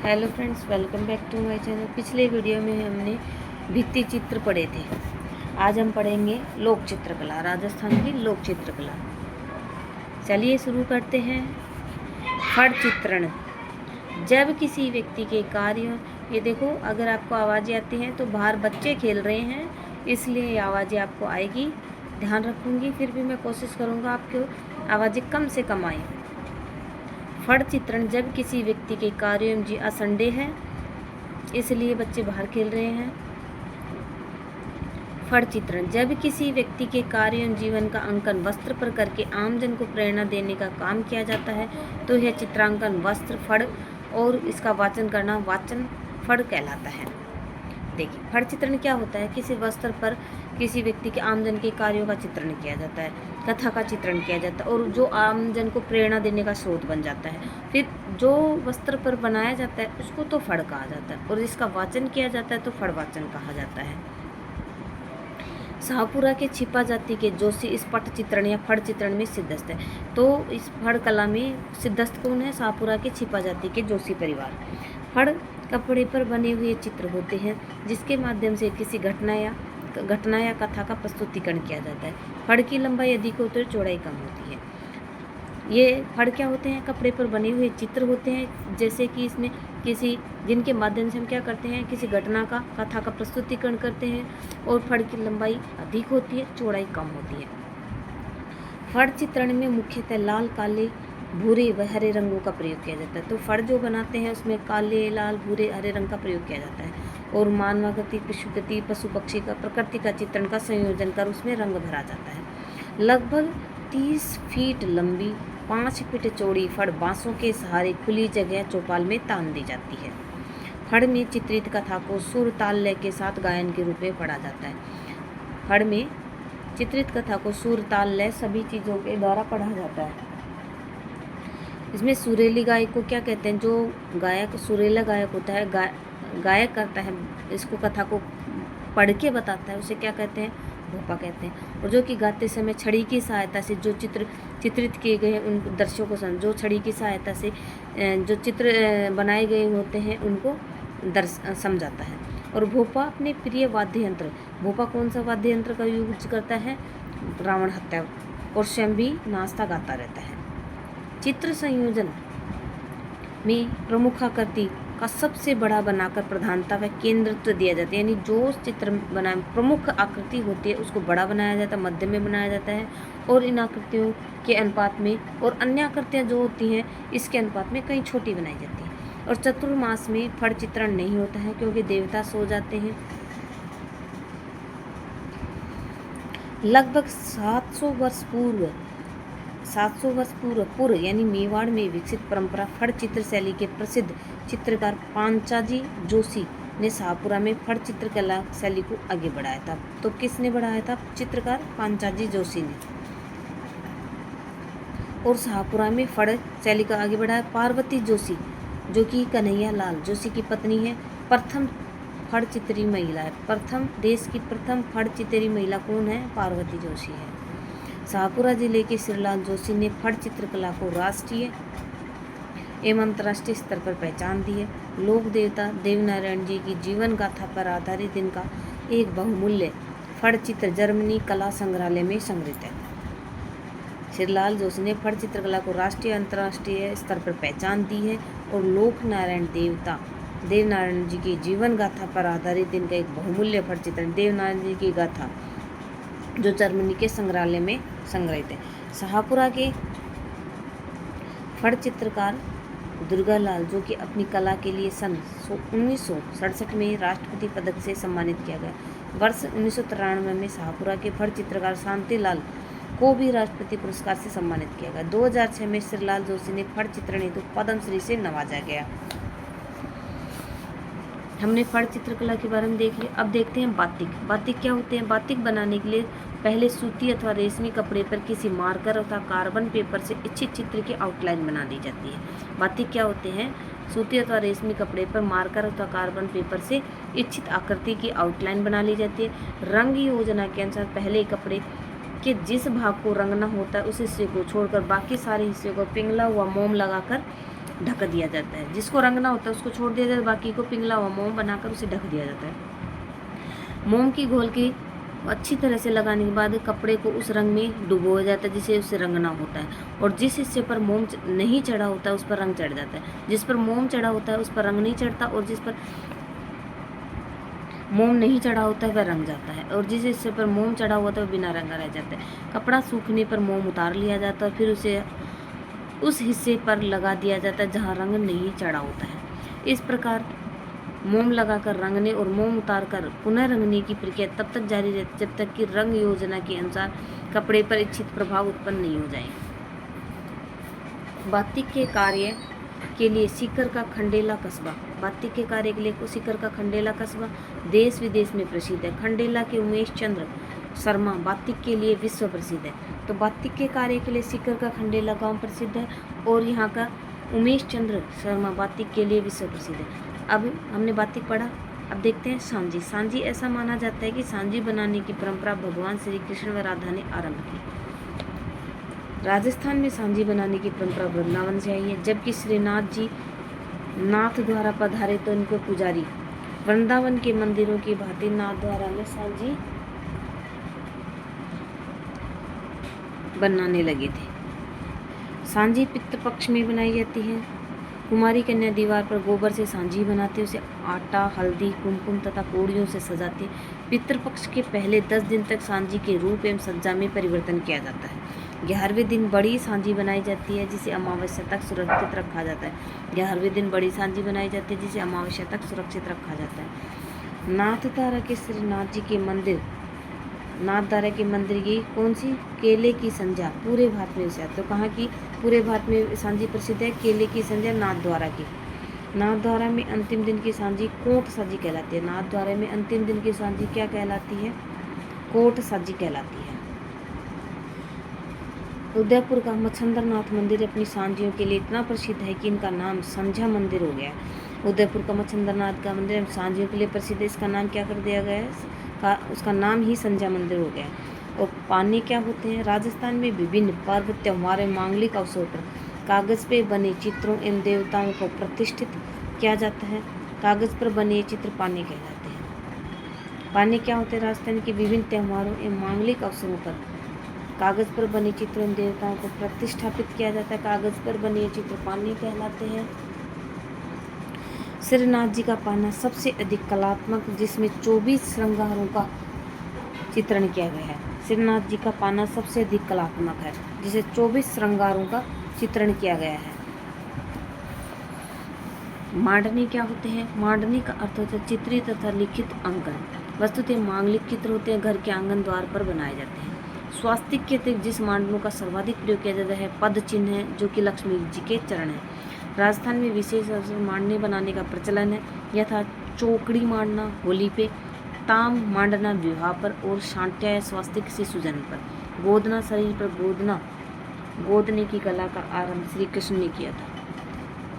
Hello friends, welcome back to my channel. पिछले video में हमने भित्ति चित्र पढ़े थे। आज हम पढ़ेंगे लोक चित्रकला, राजस्थान की लोक चित्रकला। चलिए शुरू करते हैं। फड़ चित्रण। जब किसी व्यक्ति के कार्य, ये देखो अगर आपको आवाज़ें आती हैं तो बाहर बच्चे खेल रहे हैं, इसलिए ये आवाज़ें आपको आएगी। ध्यान रखूँगी, फिर भी मैं कोशिश करूँगा आपको आवाज़ें कम से कम आए। फड़ चित्रण। जब किसी व्यक्ति के कार्य जी आज संडे है इसलिए बच्चे बाहर खेल रहे हैं। फड़ चित्रण। जब किसी व्यक्ति के कार्य एवं जीवन का अंकन वस्त्र पर करके आमजन को प्रेरणा देने का काम किया जाता है तो यह चित्रांकन वस्त्र फड़ और इसका वाचन करना वाचन फड़ कहलाता है। देखिए, फड़ चित्रण क्या होता है? किसी वस्त्र पर किसी व्यक्ति के आमजन के कार्यों का चित्रण किया जाता है, कथा का चित्रण किया जाता है और जो आमजन को प्रेरणा देने का स्रोत बन जाता है। फिर जो वस्त्र पर बनाया जाता है उसको तो फड़ कहा जाता है और जिसका वाचन किया जाता है तो फड़ वाचन कहा जाता है। शाहपुरा के छिपा जाति के जोशी इस पट चित्रण या फड़ चित्रण में सिद्धस्त है। तो इस फड़ कला में सिद्धस्त कौन है? शाहपुरा के छिपा जाति के जोशी परिवार। फड़ कपड़े पर बने हुए चित्र होते हैं जिसके माध्यम से किसी घटना या कथा का प्रस्तुतिकरण किया जाता है। फड़ की लंबाई अधिक होती है, चौड़ाई कम होती है। ये फड़ क्या होते हैं? कपड़े पर बने हुए चित्र होते हैं, जैसे कि इसमें जिनके माध्यम से हम क्या करते हैं, किसी घटना का कथा का प्रस्तुतिकरण करते हैं। और फड़ की लंबाई अधिक होती है, चौड़ाई कम होती है। फड़ चित्रण में मुख्यतः लाल, काले, भूरे व हरे रंगों का प्रयोग किया जाता है। तो फड़ जो बनाते हैं उसमें काले, लाल, भूरे, हरे रंग का प्रयोग किया जाता है और मानवाकृति, पशुगति, पशु पक्षी का, प्रकृति का चित्रण का संयोजन कर उसमें रंग भरा जाता है। लगभग 30 फीट लंबी, 5 फीट चौड़ी फड़ बांसों के सहारे खुली जगह चौपाल में तान दी जाती है। फड़ में चित्रित कथा को सुर, ताल, लय के साथ गायन के रूप में पढ़ा जाता है। फड़ में चित्रित कथा को सुर, ताल, लय सभी चीज़ों के द्वारा पढ़ा जाता है। इसमें सुरीली गायक को क्या कहते हैं? जो गायक सुरीला गायक होता है, गायक करता है, इसको कथा को पढ़ के बताता है, उसे क्या कहते हैं? भोपा कहते हैं। और जो कि गाते समय छड़ी की सहायता से जो चित्रित किए गए हैं उन दृश्यों को जो छड़ी की सहायता से जो चित्र बनाए गए होते हैं उनको समझाता है। और भोपा अपने प्रिय वाद्य यंत्र, भोपा कौन सा वाद्य यंत्र का यूज करता है? रावण हत्या, और स्वयं भी नाचता गाता रहता है। चित्र संयोजन में प्रमुख आकृति का सबसे बड़ा बनाकर प्रधानता व केंद्रत्व दिया जाता है। यानी जो चित्र बना प्रमुख आकृति होती है उसको बड़ा बनाया जाता है, मध्य में बनाया जाता है और इन आकृतियों के अनुपात में और अन्य आकृतियाँ जो होती हैं इसके अनुपात में कहीं छोटी बनाई जाती है। और चतुर्मास में फड़ चित्रण नहीं होता है क्योंकि देवता सो जाते हैं। लगभग 700 वर्ष पूर्व यानी मेवाड़ में विकसित परंपरा फड़ चित्र शैली के प्रसिद्ध चित्रकार पांचाजी जोशी ने शाहपुरा में फड़ चित्रकला शैली को आगे बढ़ाया था। तो किसने बढ़ाया था? चित्रकार पांचाजी जोशी ने। और शाहपुरा में फड़ शैली का आगे बढ़ाया पार्वती जोशी, जो कि कन्हैया लाल जोशी की पत्नी है। प्रथम फड़ चित्री महिला है। देश की प्रथम फड़ चित्री महिला कौन है? पार्वती जोशी है। शाहपुरा जिले के श्रीलाल जोशी ने फड़ चित्रकला को राष्ट्रीय एवं अंतर्राष्ट्रीय स्तर पर पहचान दी है। लोक देवता देवनारायण जी की जीवन गाथा पर आधारित इनका एक बहुमूल्य फड़ चित्र जर्मनी कला संग्रहालय में संग्रहित है। श्रीलाल जोशी ने फड़ चित्रकला को राष्ट्रीय अंतर्राष्ट्रीय स्तर पर पहचान दी है और लोक नारायण देवता देवनारायण जी की जीवन गाथा पर आधारित इनका एक बहुमूल्य फड़ चित्र देवनारायण जी की गाथा जो जर्मनी के संग्रहालय में संग्रहित है। शाहपुरा के फड़ चित्रकार दुर्गालाल, जो कि अपनी कला के लिए सन 1967 में राष्ट्रपति पदक से सम्मानित किया गया। वर्ष 1993 में शाहपुरा के फड़ चित्रकार शांतिलाल को भी राष्ट्रपति पुरस्कार से सम्मानित किया गया। 2006 में श्रीलाल जोशी ने फड़ चित्रण हेतु पद्मश्री से नवाजा गया। हमने फड़ चित्रकला के बारे में देख लिया। अब देखते हैं बातिक। बातिक क्या होते हैं? बातिक बनाने के लिए पहले सूती अथवा रेशमी कपड़े पर किसी मार्कर अथवा कार्बन पेपर से इच्छित चित्र की आउटलाइन बना दी जाती है। बातिक क्या होते हैं? सूती अथवा रेशमी कपड़े पर मार्कर अथवा कार्बन पेपर से इच्छित आकृति की आउटलाइन बना ली जाती है। रंग योजना के अनुसार पहले कपड़े के जिस भाग को रंगना होता है उस हिस्से को छोड़कर बाकी सारे हिस्से को पिंगला हुआ मोम लगाकर ढक दिया जाता है। जिसको रंगना होता है उसको छोड़ दिया जाता है, बाकी को पिघला हुआ मोम बनाकर उसे ढक दिया जाता है। मोम की घोल की अच्छी तरह से लगाने के बाद कपड़े को उस रंग में डुबोया जाता है जिसे उसे रंगना होता है, और जिस हिस्से पर मोम नहीं चढ़ा होता है उस पर रंग चढ़ जाता है। जिस पर मोम चढ़ा होता है उस पर रंग नहीं चढ़ता, और जिस पर मोम नहीं चढ़ा होता है वह रंग जाता है, और जिस हिस्से पर मोम चढ़ा हुआ था वह बिना रंगा रह जाता है। कपड़ा सूखने पर मोम उतार लिया जाता है, फिर उसे उस हिस्से पर लगा दिया जाता है जहाँ रंग नहीं चढ़ा होता है। इस प्रकार मोम लगाकर रंगने और मोम उतारकर पुनः रंगने की प्रक्रिया तब तक जारी रहती जब तक कि रंग योजना के अनुसार कपड़े पर इच्छित प्रभाव उत्पन्न नहीं हो जाए। बातिक के कार्य के लिए सीकर का खंडेला कस्बा। बातिक के कार्य के लिए सीकर का खंडेला कस्बा देश विदेश में प्रसिद्ध है। खंडेला के उमेश चंद्र शर्मा बातिक के लिए विश्व प्रसिद्ध है। तो बातिक के कार्य के लिए सीकर का खंडेला गांव प्रसिद्ध है, और यहाँ का उमेश चंद्र शर्मा बातिक के लिए विश्व प्रसिद्ध है। अब हमने बातिक पढ़ा, अब देखते हैं सांजी। सांजी ऐसा माना जाता है कि सांजी बनाने की परंपरा भगवान श्री कृष्ण व राधा ने आरंभ की। राजस्थान में सांजी बनाने की परंपरा वृंदावन से आई है। जबकि श्रीनाथ जी नाथ द्वारा पधारे तो उनको पुजारी वृंदावन के मंदिरों की भांति नाथ द्वारा में सांजी बनाने लगे थे। सांजी पितृपक्ष में बनाई जाती है। कुमारी कन्या दीवार पर गोबर से सांझी बनाती है, उसे आटा, हल्दी, कुमकुम तथा कोड़ियों से सजाती है। पितृपक्ष के पहले 10 दिन तक सांझी के रूप एवं सज्जा में परिवर्तन किया जाता है। 11वें दिन बड़ी सांझी बनाई जाती है जिसे अमावस्या तक सुरक्षित रखा जाता है। 11वें दिन बड़ी सांझी बनाई जाती है जिसे अमावस्या तक सुरक्षित रखा जाता है। नाथद्वारा के श्रीनाथ जी के मंदिर नाथद्वारा के मंदिर की कौन सी केले की संध्या पूरे भारत में से, तो कहाँ की पूरे भारत में सांझी प्रसिद्ध है? केले की संध्या नाथद्वारा की। नाथद्वारा में अंतिम दिन की सांझी कोट साझी कहलाती है। नाथद्वारा में अंतिम दिन की सांझी क्या कहलाती है? कोट साझी कहलाती है। उदयपुर का मच्छंद्रनाथ मंदिर अपनी सांझियों के लिए इतना प्रसिद्ध है कि इनका नाम संध्या मंदिर हो गया। उदयपुर का मच्छंद्रनाथ का मंदिर सांझियों के लिए प्रसिद्ध है, इसका नाम क्या कर दिया गया है? उसका नाम ही संध्या मंदिर हो गया। और पाने क्या होते हैं? राजस्थान में विभिन्न पर्व, त्योहार एवं मांगलिक अवसरों पर कागज पे बने चित्रों एवं देवताओं को प्रतिष्ठित किया जाता है। कागज पर बने चित्र पाने कहलाते हैं। पाने क्या होते हैं? राजस्थान के विभिन्न त्योहारों एवं मांगलिक अवसरों पर कागज पर बने चित्रों एवं देवताओं को प्रतिष्ठापित किया जाता है। कागज पर बने चित्र पाने कहलाते हैं। श्रीनाथ जी का पाना सबसे अधिक कलात्मक, जिसमें 24 श्रृंगारों का चित्रण किया गया है। श्रीनाथ जी का पाना सबसे अधिक कलात्मक है, जिसे 24 श्रृंगारों का चित्रण किया गया है। मांडनी क्या होते हैं? मांडनी का अर्थ होता है चित्रित तथा लिखित अंकन। वस्तुतः मांगलिक चित्र होते हैं, घर के आंगन द्वार पर बनाए जाते हैं। स्वास्तिक के अतिरिक्त जिस मांडनों का सर्वाधिक प्रयोग किया जाता है पद चिन्ह है, जो कि लक्ष्मी जी के चरण है। राजस्थान में विशेष अवसर मांडने बनाने का प्रचलन है, यथा चौकड़ी मांडना होली पे, ताम मांडना विवाह पर, और शांत्या या स्वास्तिक शिशु जन्म पर। गोदना शरीर पर गोदने की कला का आरंभ श्री कृष्ण ने किया था।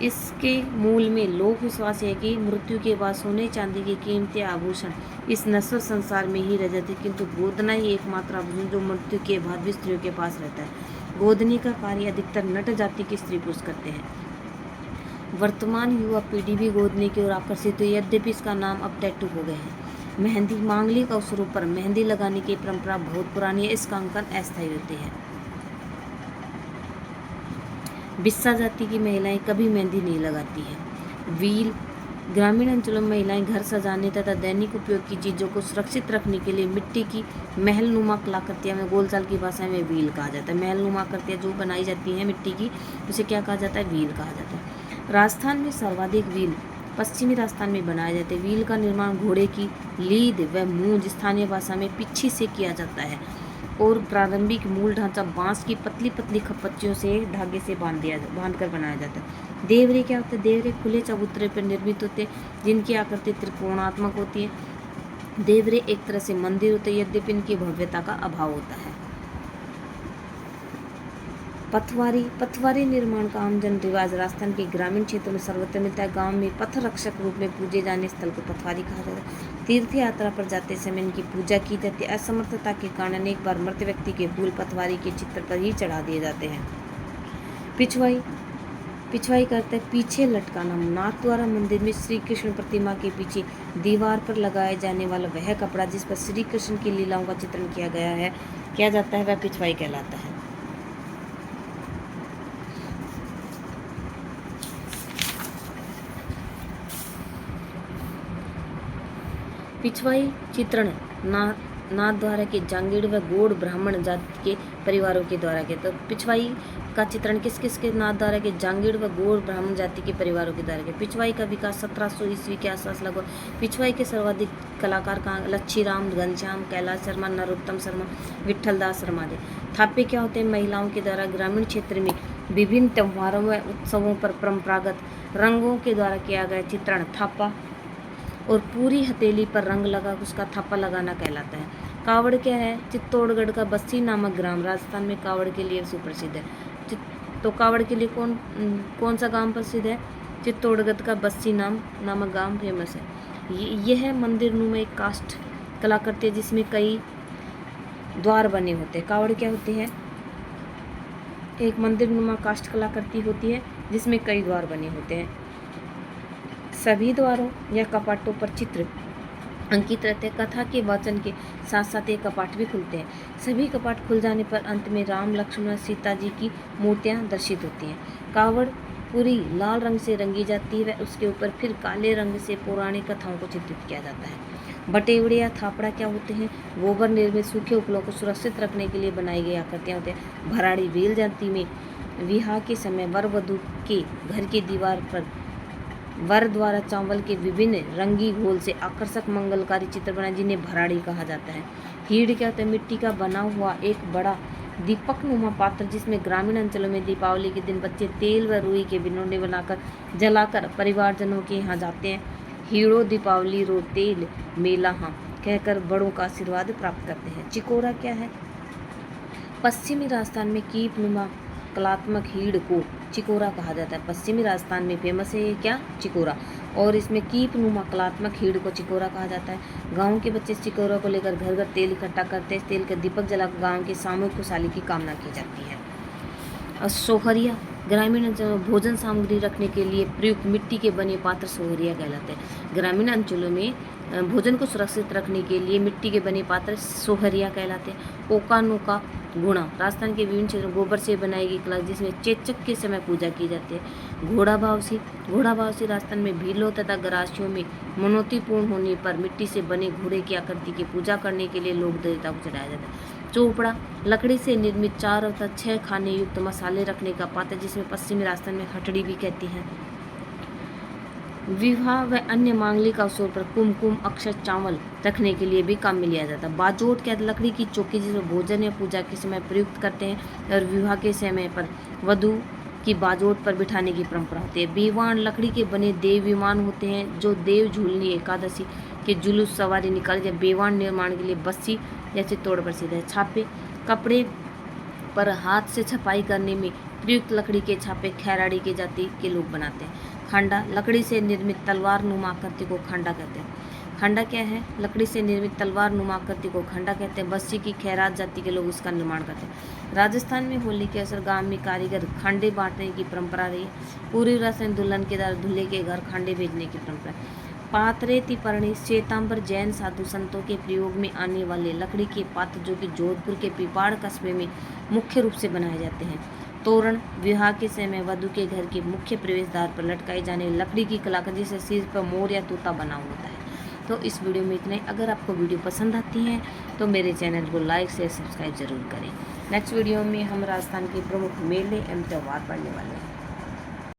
इसके मूल में लोक विश्वास है कि मृत्यु के बाद सोने चांदी के कीमती आभूषण इस नश्वर संसार में ही रह जाते, किंतु गोदना ही एकमात्र आभूषण जो मृत्यु के बाद भी स्त्रियों के पास रहता है। गोदने का कार्य अधिकतर नट जाति के स्त्री पुरुष करते हैं। वर्तमान युवा पीढ़ी भी गोदने की ओर आकर्षित हुई, यद्यपि इसका नाम अब टैटू हो गए हैं। मेहंदी मांगलिक अवसरों पर मेहंदी लगाने की परंपरा बहुत पुरानी है, इसका अंकन अस्थायी होते हैं। बिस्सा जाति की महिलाएं कभी मेहंदी नहीं लगाती हैं। व्हील ग्रामीण अंचलों में महिलाएं घर सजाने तथा दैनिक उपयोग की चीज़ों को सुरक्षित रखने के लिए मिट्टी की महलनुमा कलाकृतियाँ में बोलचाल की भाषा में व्हील कहा जाता है। महलनुमा कृतियाँ जो बनाई जाती हैं मिट्टी की, उसे क्या कहा जाता है? व्हील कहा जाता है। राजस्थान में सर्वाधिक व्हील पश्चिमी राजस्थान में बनाए जाते हैं। व्हील का निर्माण घोड़े की लीद व मूंज स्थानीय भाषा में पिच्छी से किया जाता है, और प्रारंभिक मूल ढांचा बांस की पतली पतली खपच्चियों से धागे से बांध कर बनाया जाता है। देवरे क्या होते हैं? देवरे खुले चबूतरे पर निर्मित होते हैं, जिनकी आकृति त्रिकोणात्मक होती है। देवरे एक तरह से मंदिर होते हैं, यद्यपि इनकी भव्यता का अभाव होता है। पथवारी निर्माण का आम जन रिवाज राजस्थान के ग्रामीण क्षेत्रों में सर्वत्र मिलता है। गांव में पथ रक्षक रूप में पूजे जाने स्थल को पथवारी कहा जाता है। तीर्थ यात्रा पर जाते समय इनकी पूजा की जाती है। असमर्थता के कारण एक बार मृत व्यक्ति के फूल पथवारी के चित्र पर ही चढ़ा दिए जाते हैं। पिछवाई पिछवाई करते हैं पीछे लटकाना। नाथद्वारा मंदिर में श्री कृष्ण प्रतिमा के पीछे दीवार पर लगाया जाने वाला वह कपड़ा जिस पर श्री कृष्ण की लीलाओं का चित्रण किया जाता है वह पिछवाई कहलाता है। पिछवाई चित्रण नाथद्वारा के जांगीड़ व गौड़ ब्राह्मण जाति के परिवारों के द्वारा किया। तो पिछवाई का चित्रण किस किस के नाथद्वारा के जांगीड़ व गौड़ ब्राह्मण जाति के परिवारों के द्वारा किया। पिछवाई का विकास 1700 ईस्वी के आसपास लगभग। पिछवाई के सर्वाधिक कलाकार कहाँ? लच्छीराम, घनश्याम, कैलाश शर्मा, नरोत्तम शर्मा, विठल दास शर्मा जी। थापे क्या होते हैं? महिलाओं के द्वारा ग्रामीण क्षेत्र में विभिन्न त्योहारों व उत्सवों पर परंपरागत रंगों के द्वारा किया गया चित्रण थापा, और पूरी हथेली पर रंग लगा उसका थापा लगाना कहलाता है। कावड़ क्या है? चित्तौड़गढ़ का बस्सी नामक ग्राम राजस्थान में कावड़ के लिए सुप्रसिद्ध है। तो कावड़ के लिए कौन सा गांव प्रसिद्ध है? चित्तौड़गढ़ का बस्सी नामक गांव फेमस है। यह मंदिर नुमा एक काष्ठ कलाकृति है जिसमें कई द्वार बने होते हैं। कावड़ क्या होती है? एक मंदिर नुमा काष्ठ कलाकृति होती है जिसमें कई द्वार बने होते हैं। सभी द्वारों या कपाटों पर चित्र अंकित रहते हैं। कथा के वाचन के साथ साथ ये कपाट भी खुलते हैं। सभी कपाट खुल जाने पर अंत में राम, लक्ष्मण और सीता जी की मूर्तियां दर्शित होती हैं। कावड़ पूरी लाल रंग से रंगी जाती है, उसके ऊपर फिर काले रंग से पौराणिक कथाओं को चित्रित किया जाता है। बटेवड़े या थापड़ा क्या होते हैं? गोबर निर्मित सूखे उपलों को सुरक्षित रखने के लिए बनाई गई आकृतियाँ होते हैं। भराड़ी बेल जाति में विवाह के समय वर वधू के घर की दीवार पर वर द्वारा चावल के विभिन्न रंगी घोल से आकर्षक मंगलकारी चित्र बनाए जिन्हें भराड़ी कहा जाता है। हीड़ क्या होता है? मिट्टी का बना हुआ एक बड़ा दीपक नुमा पात्र जिसमें ग्रामीण अंचलों में दीपावली के दिन बच्चे तेल व रुई के बिनोने बनाकर जलाकर परिवारजनों के यहाँ जाते हैं। हीड़ो दीपावली रो तेल मेला हाँ कहकर बड़ों का आशीर्वाद प्राप्त करते हैं। चिकोरा क्या है? पश्चिमी राजस्थान में कीप नुमा कलात्मक हीड़ को चिकोरा कहा जाता है। पश्चिमी राजस्थान में फेमस है ये क्या? चिकोरा। और इसमें कीप नुमा कलात्मक हीड़ को चिकोरा कहा जाता है। गांव के बच्चे चिकोरा को लेकर घर घर तेल इकट्ठा करते हैं। तेल का दीपक जलाकर गांव की सामूहिक खुशहाली की कामना की जाती है। और सोहरिया ग्रामीण अंचलों में भोजन सामग्री रखने के लिए प्रयुक्त मिट्टी के बने पात्र सोहरिया कहलाते हैं। ग्रामीण अंचलों में भोजन को सुरक्षित रखने के लिए मिट्टी के बने पात्र सोहरिया कहलाते हैं। ओकानो का गुणा राजस्थान के विभिन्न क्षेत्रों गोबर से बनाई गई कला जिसमें चेचक के समय पूजा की जाती है। घोड़ा भावसी राजस्थान में भीलों तथा गरासियों में मनौती पूर्ण होने पर मिट्टी से बने घोड़े की आकृति की पूजा करने के लिए लोक देवता को चढ़ाया जाता है। चोपड़ा लकड़ी से निर्मित 4 अथवा 6 खाने युक्त मसाले रखने का पात्र जिसमें पश्चिमी राजस्थान में हटड़ी भी कहती हैं। विवाह व अन्य मांगलिक अवसरों पर कुमकुम अक्षत चावल रखने के लिए भी काम में लिया जाता है। बाजोट क्या? लकड़ी की चौकी जिसमें भोजन या पूजा के समय प्रयुक्त करते हैं और विवाह के समय पर वधू की बाजोट पर बिठाने की परंपरा होती है। बीवान लकड़ी के बने देव विमान होते हैं जो देव झूलनी एकादशी के जुलूस सवारी निकाली जाए। बेवान निर्माण के लिए बस्सी या चित्तौड़ प्रसिद्ध है। छापे कपड़े पर हाथ से छपाई करने में प्रयुक्त लकड़ी के छापे खैराड़ी के जाति के लोग बनाते हैं। खांडा लकड़ी से निर्मित तलवार नुमा आकृति को खांडा कहते हैं। खांडा क्या है? लकड़ी से निर्मित तलवार नुमा आकृति को खांडा कहते हैं। बस्सी की खैरात जाति के लोग इसका निर्माण करते हैं। राजस्थान में होली के अवसर गांव में कारीगर खांडे बांटने की परंपरा रही है। पूरी राजस्थान दुल्हन के द्वारा दूल्हे के घर खांडे भेजने की परंपरा है। पात्रेति पर्णी श्वेतांबर जैन साधु संतों के प्रयोग में आने वाले लकड़ी के पात्र जो कि जोधपुर के पिपाड़ कस्बे में मुख्य रूप से बनाए जाते हैं। तोरण विवाह के समय वधू के घर के मुख्य प्रवेश द्वार पर लटकाई जाने लकड़ी की कलाकृति से सिर पर मोर या तोता बना होता है। तो इस वीडियो में इतना ही। अगर आपको वीडियो पसंद आती है तो मेरे चैनल को लाइक शेयर सब्सक्राइब जरूर करें। नेक्स्ट वीडियो में हम राजस्थान के प्रमुख मेले एवं त्यौहार पढ़ने वाले हैं।